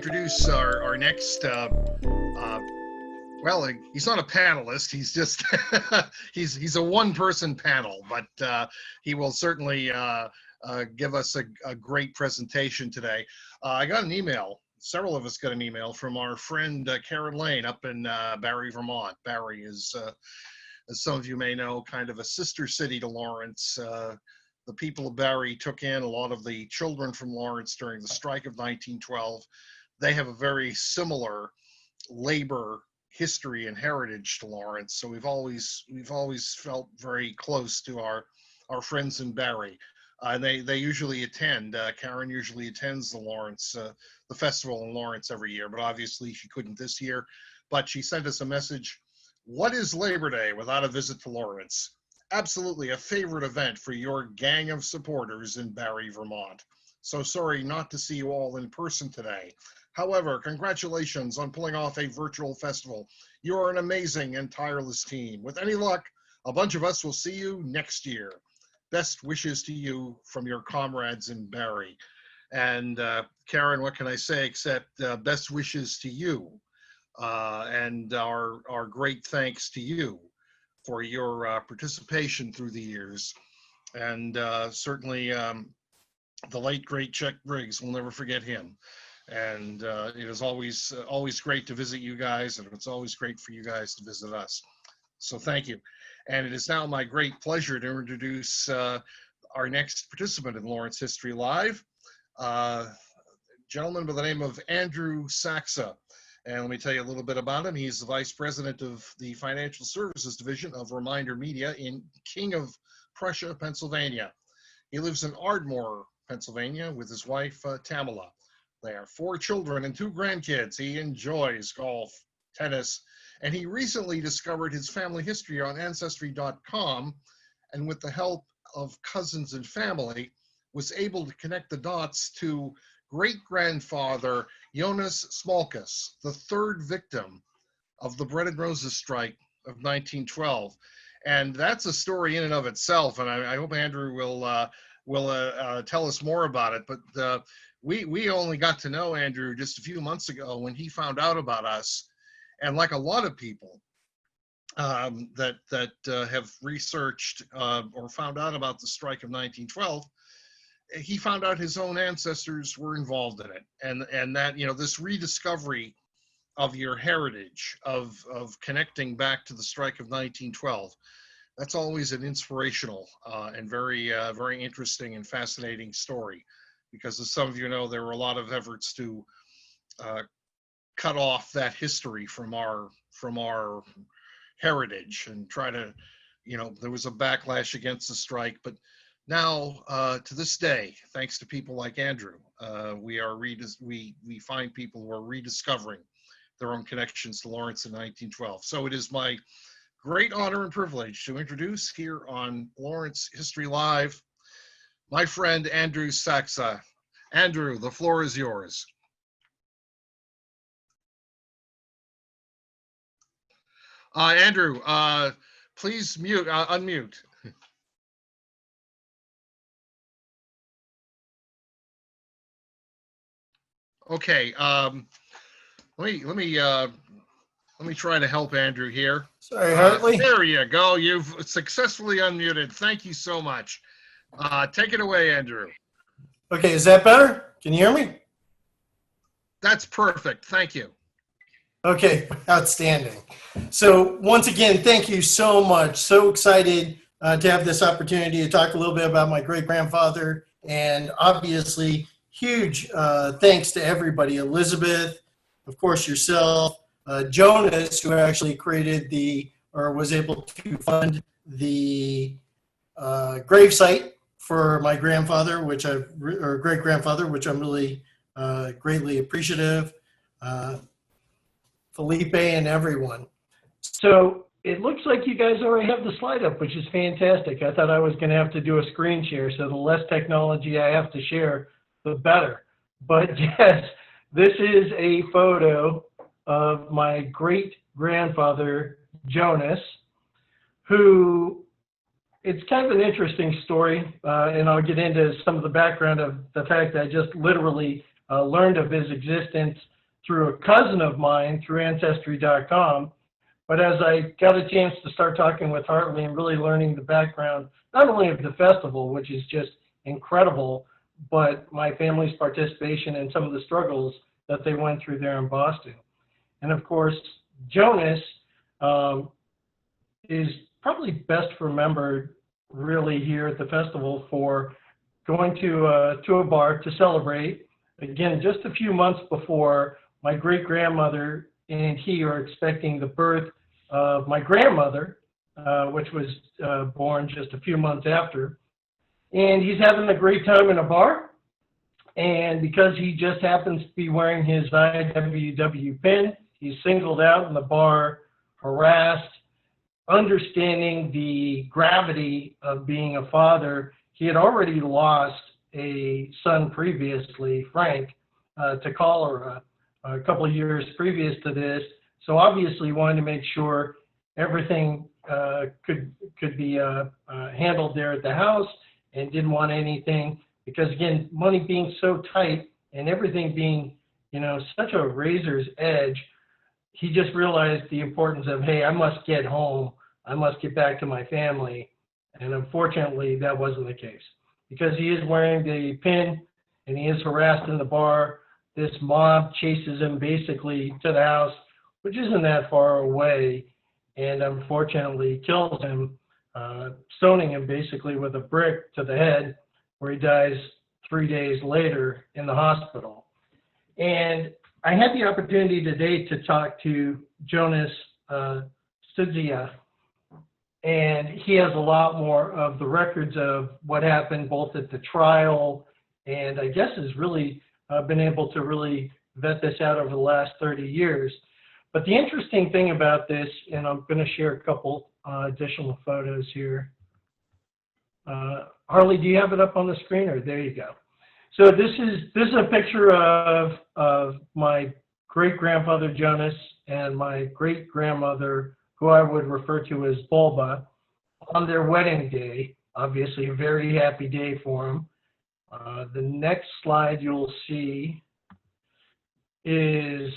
introduce our next, well, he's not a panelist. He's just, he's a one-person panel, but he will certainly give us a great presentation today. I got an email. Several of us got an email from our friend Karen Lane up in Barrie, Vermont. Barrie is, as some of you may know, kind of a sister city to Lawrence. The people of Barrie took in a lot of the children from Lawrence during the strike of 1912. They have a very similar labor history and heritage to Lawrence, so we've always felt very close to our friends in Barrie. They usually attend. Karen usually attends the Lawrence, the festival in Lawrence every year, but obviously she couldn't this year. But she sent us a message. What is Labor Day without a visit to Lawrence? Absolutely a favorite event for your gang of supporters in Barrie, Vermont. So sorry not to see you all in person today. However, congratulations on pulling off a virtual festival. You are an amazing and tireless team. With any luck, a bunch of us will see you next year. Best wishes to you from your comrades in Barrie. And Karen, what can I say except best wishes to you and our great thanks to you for your participation through the years. And certainly the late, great Chuck Briggs, we'll never forget him. And it is always great to visit you guys, and it's always great for you guys to visit us. So thank you. And it is now my great pleasure to introduce our next participant in Lawrence History Live, a gentleman by the name of Andrew Sakas. And let me tell you a little bit about him. He's the Vice President of the Financial Services Division of Reminder Media in King of Prussia, Pennsylvania. He lives in Ardmore, Pennsylvania with his wife, Tamala. They have 4 children and 2 grandkids. He enjoys golf, tennis, and he recently discovered his family history on Ancestry.com, and with the help of cousins and family, was able to connect the dots to great-grandfather Jonas Smolskas, the 3rd victim of the Bread and Roses strike of 1912. And that's a story in and of itself, and I hope Andrew will tell us more about it. But we only got to know Andrew just a few months ago when he found out about us. And like a lot of people that have researched or found out about the strike of 1912, he found out his own ancestors were involved in it, and that, you know, this rediscovery of your heritage, of connecting back to the strike of 1912, that's always an inspirational and very interesting and fascinating story, because as some of you know, there were a lot of efforts to cut off that history from our heritage and try to, you know, there was a backlash against the strike, but now, to this day, thanks to people like Andrew, we find people who are rediscovering their own connections to Lawrence in 1912. So it is my great honor and privilege to introduce here on Lawrence History Live, my friend Andrew Sakas. Andrew, the floor is yours. Andrew, please unmute. Okay, let me try to help Andrew here. Sorry, Hartley. There you go. You've successfully unmuted. Thank you so much. Take it away, Andrew. Okay, is that better? Can you hear me? That's perfect. Thank you. Okay, outstanding. So once again, thank you so much. So excited to have this opportunity to talk a little bit about my great-grandfather, and obviously huge thanks to everybody, Elizabeth, of course yourself, Jonas, who actually created was able to fund the gravesite for my grandfather, or great-grandfather, which I'm really greatly appreciative, Felipe and everyone. So it looks like you guys already have the slide up, which is fantastic. I thought I was gonna have to do a screen share, so the less technology I have to share, the better. But yes, this is a photo of my great-grandfather, Jonas, who, it's kind of an interesting story, and I'll get into some of the background of the fact that I just literally learned of his existence through a cousin of mine through Ancestry.com. But as I got a chance to start talking with Hartley and really learning the background, not only of the festival, which is just incredible, but my family's participation in some of the struggles that they went through there in Boston. And of course, Jonas is probably best remembered really here at the festival for going to a bar to celebrate. Again, just a few months before my great-grandmother and he are expecting the birth of my grandmother, which was born just a few months after. And he's having a great time in a bar. And because he just happens to be wearing his IWW pin, he's singled out in the bar, harassed, understanding the gravity of being a father. He had already lost a son previously, Frank, to cholera a couple of years previous to this. So obviously wanted to make sure everything could be handled there at the house, and didn't want anything, because again, money being so tight and everything being, such a razor's edge, he just realized the importance of, hey, I must get home. I must get back to my family. And unfortunately, that wasn't the case, because he is wearing the pin and he is harassed in the bar. This mob chases him basically to the house, which isn't that far away, and unfortunately kills him, stoning him basically with a brick to the head, where he dies 3 days later in the hospital. And I had the opportunity today to talk to Jonas Smolskas, and he has a lot more of the records of what happened both at the trial, and I guess has really been able to really vet this out over the last 30 years. But the interesting thing about this, and I'm going to share a couple additional photos here. Harley, do you have it up on the screen? Or there you go. So this is a picture of my great-grandfather Jonas and my great-grandmother, who I would refer to as Bulba, on their wedding day. Obviously a very happy day for them. The next slide you'll see is,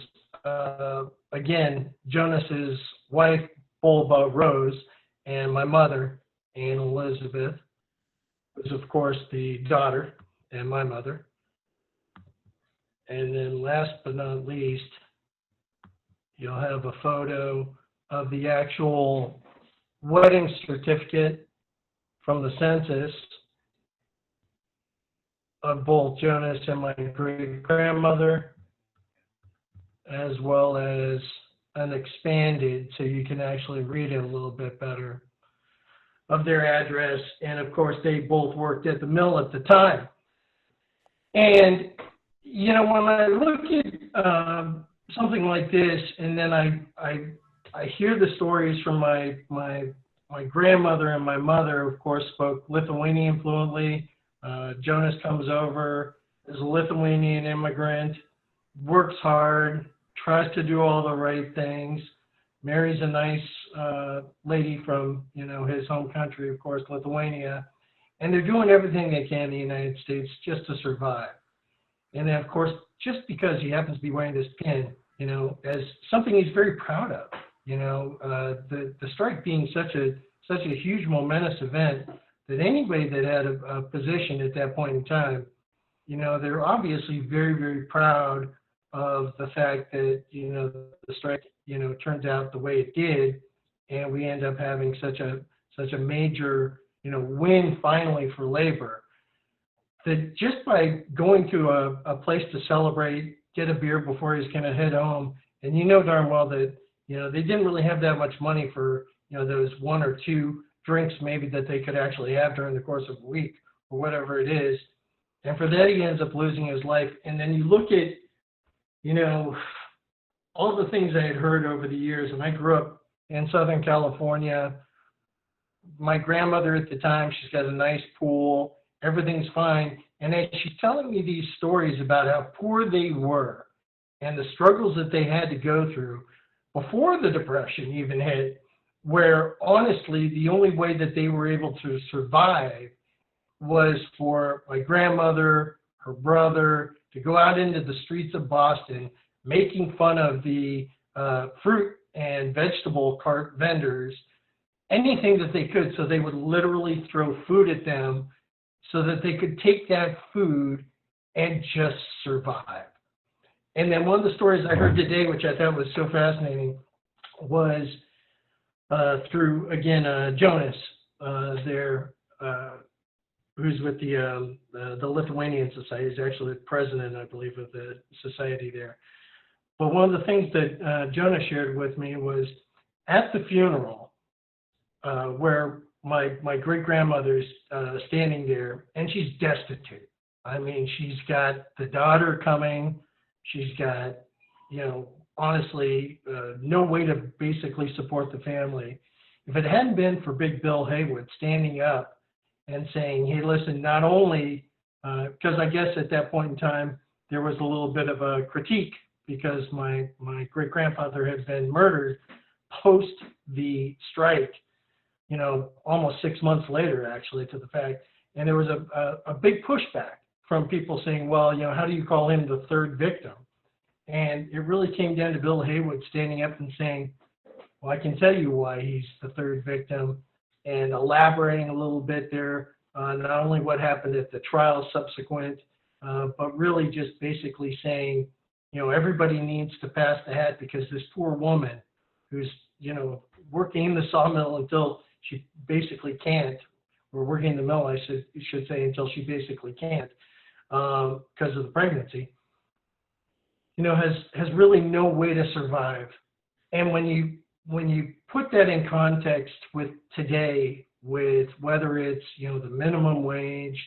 again, Jonas's wife, Bulba Rose, and my mother, Anne Elizabeth, who's of course the daughter and my mother. And then last but not least, you'll have a photo of the actual wedding certificate from the census of both Jonas and my great-grandmother, as well as an expanded, so you can actually read it a little bit better, of their address. And of course, they both worked at the mill at the time. And, when I look at something like this, and then I hear the stories from my grandmother, and my mother, of course, spoke Lithuanian fluently. Jonas comes over, is a Lithuanian immigrant, works hard, tries to do all the right things, marries a nice lady from, his home country, of course, Lithuania, and they're doing everything they can in the United States just to survive. And then, of course, just because he happens to be wearing this pin, as something he's very proud of, the strike being such a huge momentous event, that anybody that had a position at that point in time, they're obviously very, very proud of the fact that, the strike, turned out the way it did, and we end up having such a major, win finally for labor. That just by going to a place to celebrate, get a beer before he's going to head home, and darn well that, they didn't really have that much money for, those 1 or 2 drinks maybe that they could actually have during the course of a week or whatever it is. And for that, he ends up losing his life. And then you look at, all the things I had heard over the years, and I grew up in Southern California. My grandmother at the time, she's got a nice pool, everything's fine. And as she's telling me these stories about how poor they were and the struggles that they had to go through before the Depression even hit, where honestly, the only way that they were able to survive was for my grandmother, her brother, to go out into the streets of Boston, making fun of the fruit and vegetable cart vendors, anything that they could. So they would literally throw food at them so that they could take that food and just survive. And then one of the stories I heard today, which I thought was so fascinating, was through, again, Jonas, who's with the Lithuanian Society. He's actually the president, I believe, of the society there. But one of the things that Jonas shared with me was at the funeral, where my great-grandmother's standing there, and she's destitute. I mean, she's got the daughter coming. She's got, honestly, no way to basically support the family. If it hadn't been for Big Bill Haywood standing up and saying, hey, listen, not only, because I guess at that point in time, there was a little bit of a critique because my great-grandfather had been murdered post the strike, almost 6 months later, actually, to the fact. And there was a big pushback from people saying, well, how do you call him the third victim? And it really came down to Bill Haywood standing up and saying, well, I can tell you why he's the third victim, and elaborating a little bit there on not only what happened at the trial subsequent, but really just basically saying, everybody needs to pass the hat because this poor woman who's, working in the sawmill until she basically can't, or working in the mill, I should say, until she basically can't because of the pregnancy, has really no way to survive. And when you put that in context with today, with whether it's, the minimum wage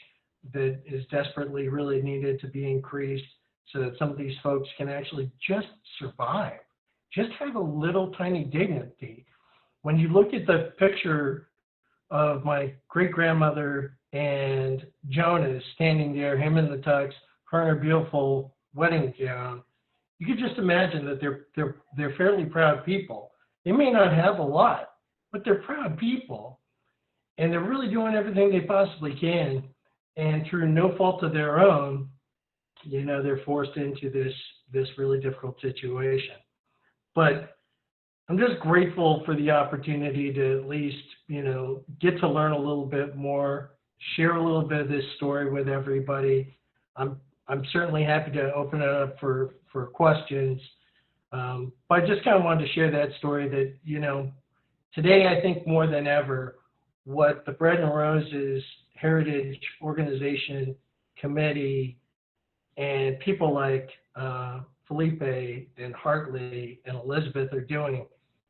that is desperately really needed to be increased so that some of these folks can actually just survive, just have a little tiny dignity. When you look at the picture of my great-grandmother and Jonas standing there, him in the tux, her in her beautiful wedding gown, you could just imagine that they're fairly proud people. They may not have a lot, but they're proud people, and they're really doing everything they possibly can. And through no fault of their own, they're forced into this really difficult situation. But I'm just grateful for the opportunity to at least, get to learn a little bit more, share a little bit of this story with everybody. I'm certainly happy to open it up for questions. But I just kind of wanted to share that story that, today I think more than ever, what the Bread and Roses Heritage Organization Committee and people like Felipe and Hartley and Elizabeth are doing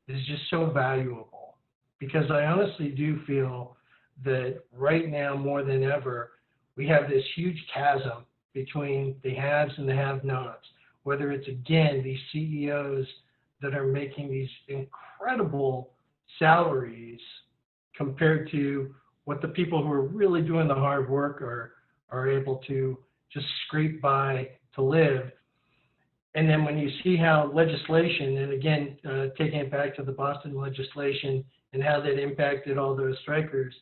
is just so valuable, because I honestly do feel that right now more than ever, we have this huge chasm between the haves and the have-nots, whether it's, again, these CEOs that are making these incredible salaries compared to what the people who are really doing the hard work are able to just scrape by to live. And then when you see how legislation, and again, taking it back to the Boston legislation and how that impacted all those strikers,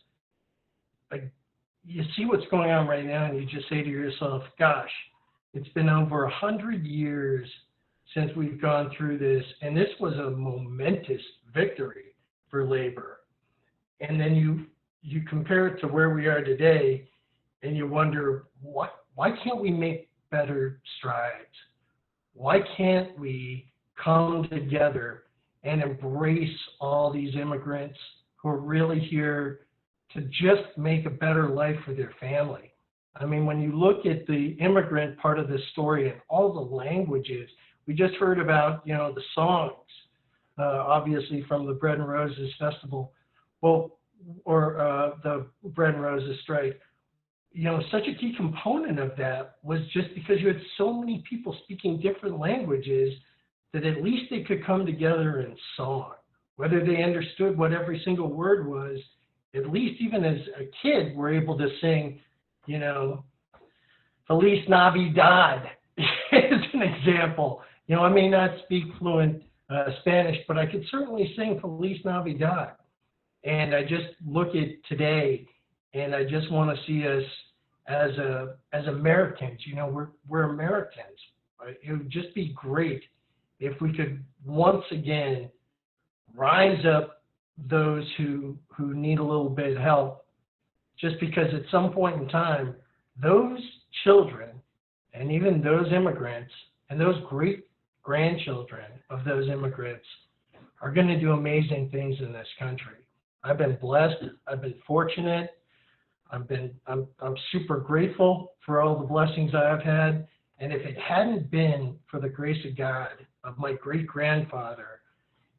like, you see what's going on right now and you just say to yourself, gosh, it's been over 100 years since we've gone through this, and this was a momentous victory for labor. And then you compare it to where we are today, and you wonder, why can't we make better strides? Why can't we come together and embrace all these immigrants who are really here to just make a better life for their family? I mean, when you look at the immigrant part of the story and all the languages, we just heard about, the songs, obviously from the Bread and Roses Festival, or the Bread and Roses strike. Such a key component of that was just because you had so many people speaking different languages that at least they could come together in song. Whether they understood what every single word was, at least even as a kid, we're able to sing, Feliz Navidad as an example. I may not speak fluent Spanish, but I could certainly sing Feliz Navidad. And I just look at today, and I just want to see us as Americans. You know, we're Americans. Right? It would just be great if we could once again rise up those who need a little bit of help, just because at some point in time, those children and even those immigrants and those great grandchildren of those immigrants are going to do amazing things in this country. I've been blessed. I've been fortunate. I'm super grateful for all the blessings I've had. And if it hadn't been for the grace of God, of my great grandfather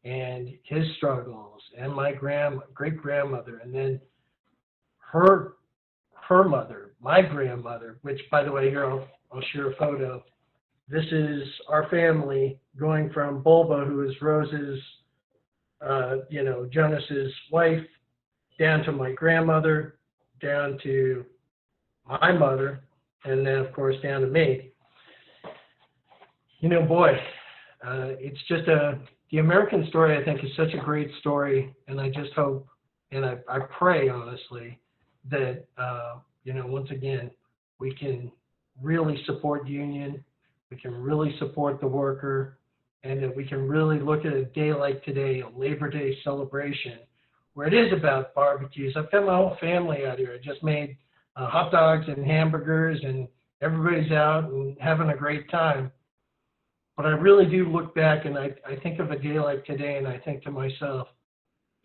and his struggles, and my great grandmother, and then her mother, my grandmother, which, by the way, here I'll share a photo. This is our family going from Bulba, who is Rose's, Jonas's wife, down to my grandmother, down to my mother, and then, of course, down to me. You know, boy, it's just the American story, I think, is such a great story, and I just hope, and I pray, honestly, that, once again, we can really support the union, we can really support the worker, and that we can really look at a day like today, a Labor Day celebration, where it is about barbecues. I've got my whole family out here. I just made hot dogs and hamburgers, and everybody's out and having a great time. But I really do look back, and I think of a day like today, and I think to myself,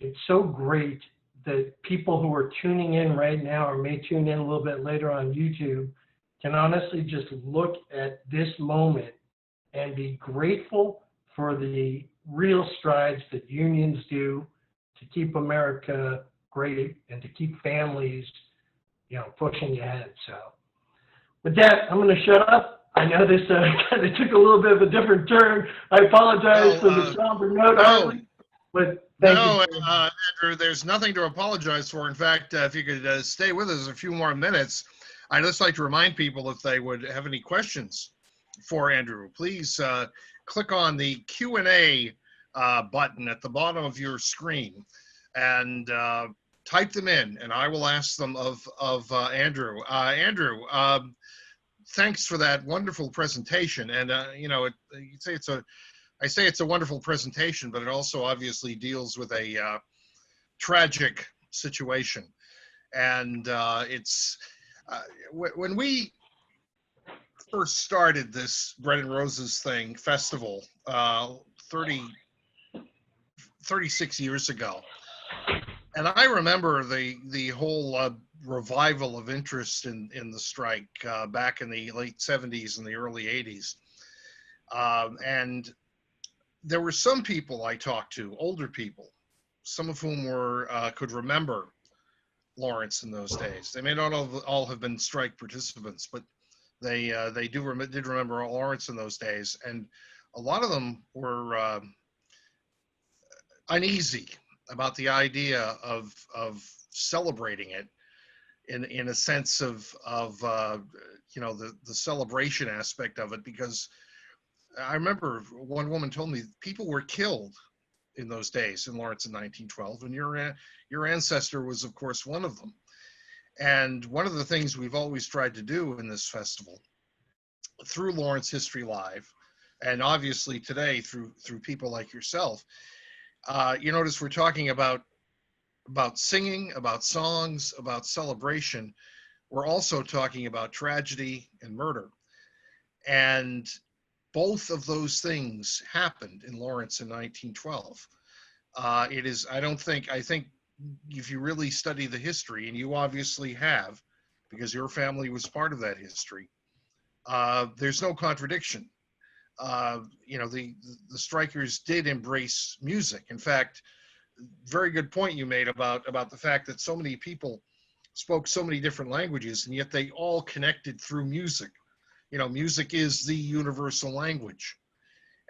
it's so great that people who are tuning in right now, or may tune in a little bit later on YouTube, can honestly just look at this moment and be grateful for the real strides that unions do to keep America great and to keep families, pushing ahead. So with that, I'm going to shut up. I know this kind of took a little bit of a different turn. I apologize for the somber note, Harley, but thank you. Andrew, there's nothing to apologize for. In fact, if you could stay with us a few more minutes, I'd just like to remind people, if they would have any questions for Andrew, please click on the Q&A button at the bottom of your screen and type them in, and I will ask them of Andrew. Andrew, thanks for that wonderful presentation. And I say it's a wonderful presentation, but it also obviously deals with a tragic situation. And when we first started this Bread and Roses festival 36 years ago, and I remember the whole revival of interest in the strike back in the late 70s and the early 80s. And there were some people I talked to, older people, some of whom could remember Lawrence in those days. They may not all have been strike participants, but they did remember Lawrence in those days. And a lot of them were uneasy about the idea of celebrating it in a sense of the celebration aspect of it, because I remember one woman told me people were killed in those days in Lawrence in 1912, and your ancestor was, of course, one of them. And one of the things we've always tried to do in this festival, through Lawrence History Live, and obviously today through people like yourself, you notice we're talking about singing, about songs, about celebration. We're also talking about tragedy and murder. And both of those things happened in Lawrence in 1912. I think if you really study the history, and you obviously have, because your family was part of that history, there's no contradiction. The strikers did embrace music. In fact, very good point you made about the fact that so many people spoke so many different languages, and yet they all connected through music. Music is the universal language.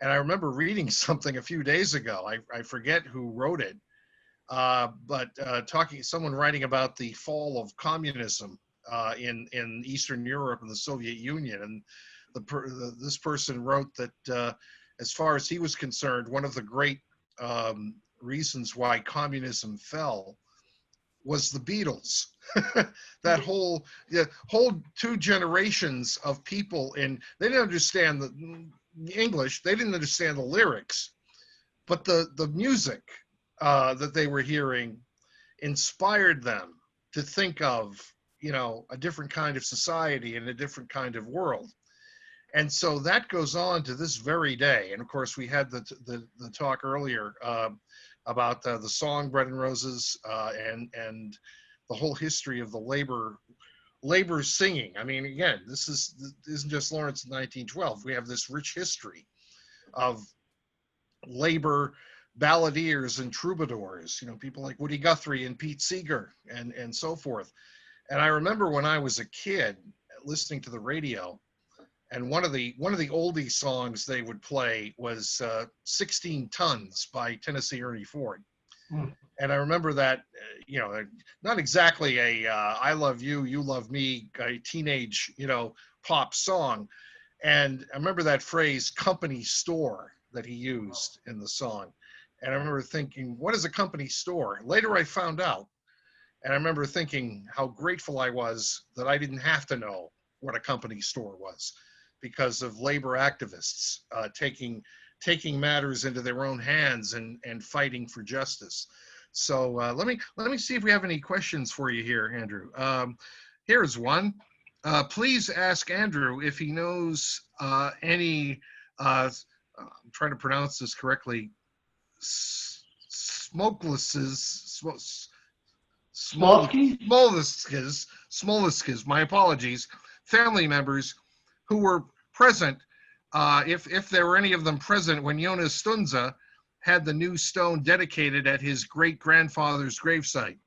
And I remember reading something a few days ago. I forget who wrote it, but someone writing about the fall of communism in Eastern Europe and the Soviet Union. And this person wrote that as far as he was concerned, one of the great reasons why communism fell was the Beatles. That whole, yeah, whole two generations of people, and they didn't understand the English, they didn't understand the lyrics, but the music that they were hearing inspired them to think of, a different kind of society and a different kind of world. And so that goes on to this very day. And of course, we had the talk earlier about the song "Bread and Roses" and the whole history of the labor singing. I mean, again, this isn't just Lawrence in 1912. We have this rich history of labor balladeers and troubadours. People like Woody Guthrie and Pete Seeger and so forth. And I remember when I was a kid listening to the radio, and one of the oldie songs they would play was 16 Tons by Tennessee Ernie Ford. Mm. And I remember that, not exactly a I love you, you love me, a teenage, pop song. And I remember that phrase, company store, that he used in the song. And I remember thinking, what is a company store? Later I found out. And I remember thinking how grateful I was that I didn't have to know what a company store was, because of labor activists taking matters into their own hands and fighting for justice. So let me see if we have any questions for you here, Andrew. Here's one. Please ask Andrew if he knows any. I'm trying to pronounce this correctly. Smolskas, my apologies, family members who were present, if there were any of them present when Jonas Stunza had the new stone dedicated at his great-grandfather's gravesite.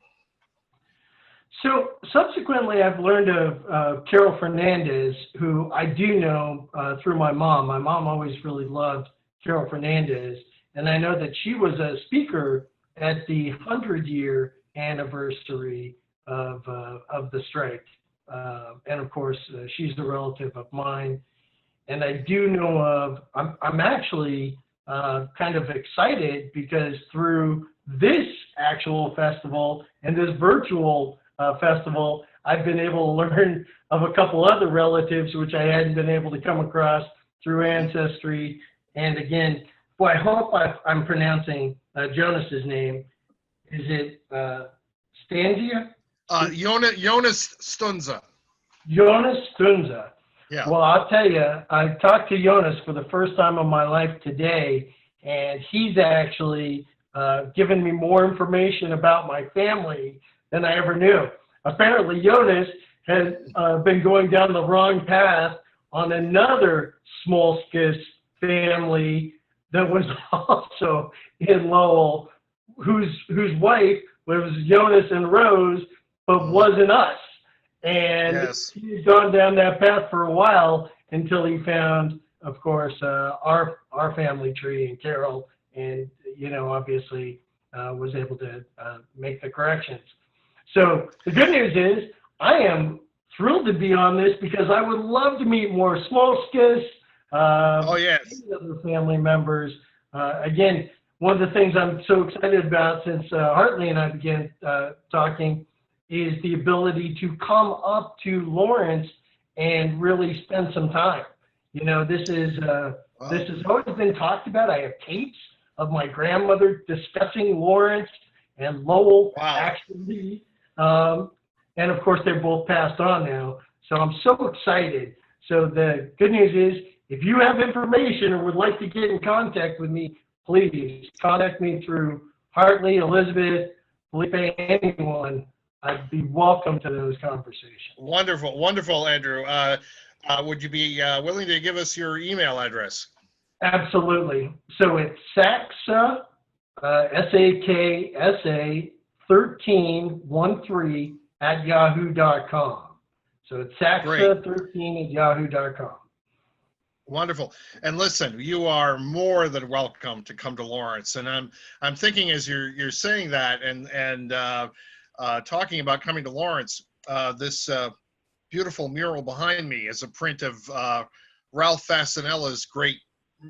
So subsequently, I've learned of Carol Fernandez, who I do know through my mom. My mom always really loved Carol Fernandez, and I know that she was a speaker at the 100-year anniversary of the strike. And of course, she's a relative of mine. And I do know of, I'm actually kind of excited because through this actual festival and this virtual festival, I've been able to learn of a couple other relatives which I hadn't been able to come across through Ancestry. And again, boy, I hope I'm pronouncing Jonas's name. Is it Stanzia? Jonas Stunza. Jonas Stunza. Yeah. Well, I'll tell you, I talked to Jonas for the first time in my life today, and he's actually given me more information about my family than I ever knew. Apparently, Jonas has been going down the wrong path on another Smolskas family that was also in Lowell, whose wife was Jonas and Rose, but wasn't us. And yes, he's gone down that path for a while until he found, of course, our family tree and Carol, and obviously was able to make the corrections. So the good news is I am thrilled to be on this because I would love to meet more Smolskas, other family members. Again, one of the things I'm so excited about since Hartley and I began talking is the ability to come up to Lawrence and really spend some time. This has always been talked about. I have tapes of my grandmother discussing Lawrence and Lowell, actually. And of course, they're both passed on now. So I'm so excited. So the good news is, if you have information or would like to get in contact with me, please contact me through Hartley, Elizabeth, Felipe, anyone. I'd be welcome to those conversations. Wonderful, wonderful, Andrew. Would you be willing to give us your email address? Absolutely. So it's Saksa, SAKSA 1313 at yahoo.com. So it's Saksa13 at yahoo.com. Wonderful. And listen, you are more than welcome to come to Lawrence. And I'm thinking as you're saying that and talking about coming to Lawrence, this beautiful mural behind me is a print of Ralph Fasanella's great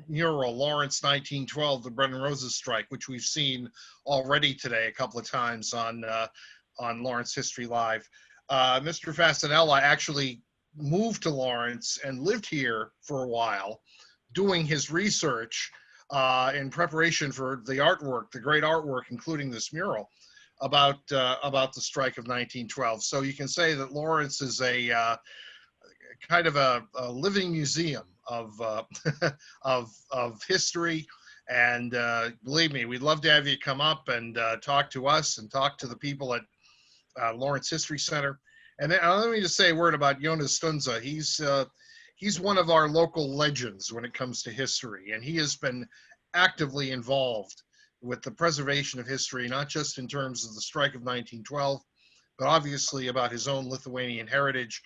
mural, Lawrence 1912, the Bread and Roses Strike, which we've seen already today a couple of times on on Lawrence History Live. Mr. Fasanella actually moved to Lawrence and lived here for a while, doing his research in preparation for the artwork, the great artwork, including this mural about the strike of 1912. So you can say that Lawrence is a kind of a living museum of of history. And believe me, we'd love to have you come up and talk to us and talk to the people at Lawrence History Center. And then let me just say a word about Jonas Stunza. He's one of our local legends when it comes to history, and he has been actively involved with the preservation of history, not just in terms of the strike of 1912, but obviously about his own Lithuanian heritage.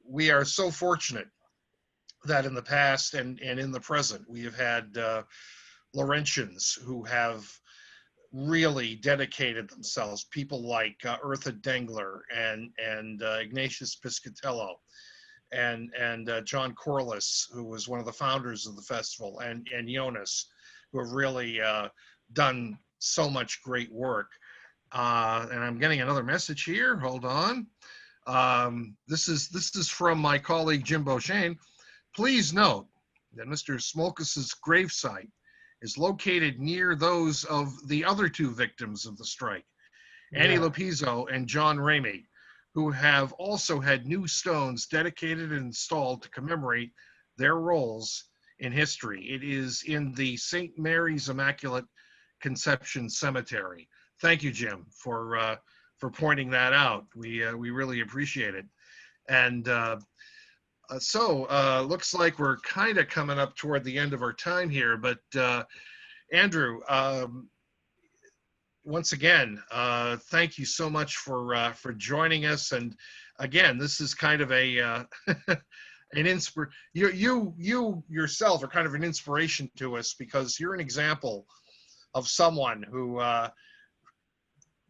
We are so fortunate that in the past and in the present, we have had Laurentians who have really dedicated themselves, people like Eartha Dengler and Ignatius Piscatello and John Corliss, who was one of the founders of the festival, and Jonas, who have really done so much great work. And I'm getting another message here. Hold on. This is from my colleague Jim Beauchesne. Please note that Mr. Smolkas's gravesite is located near those of the other two victims of the strike, Annie Lopizzo and John Ramey, who have also had new stones dedicated and installed to commemorate their roles in history. It is in the St. Mary's Immaculate Conception Cemetery. Thank you, Jim, for pointing that out. We really appreciate it. And so looks like we're kind of coming up toward the end of our time here, but Andrew, once again, thank you so much for joining us. And again, this is kind of a you yourself are kind of an inspiration to us, because you're an example of someone who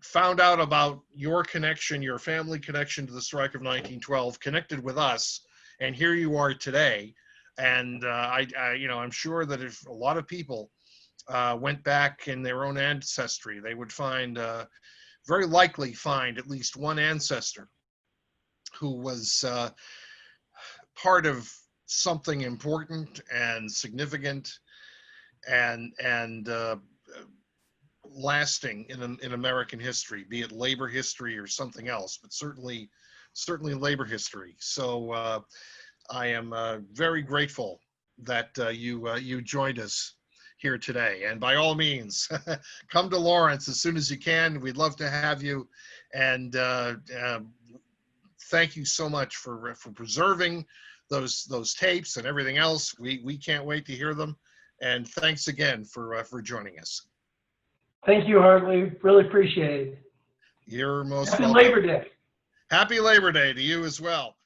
found out about your connection, your family connection to the strike of 1912, connected with us, and here you are today. And I'm sure that if a lot of people went back in their own ancestry, they would very likely find at least one ancestor who was part of something important and significant and lasting in American history, be it labor history or something else, but certainly labor history. So I am very grateful that you joined us here today. And by all means, come to Lawrence as soon as you can. We'd love to have you. And thank you so much for preserving those tapes and everything else. We can't wait to hear them. And thanks again for joining us. Thank you, Hartley. Really appreciate it. You're most Happy welcome. Labor Day. Happy Labor Day to you as well.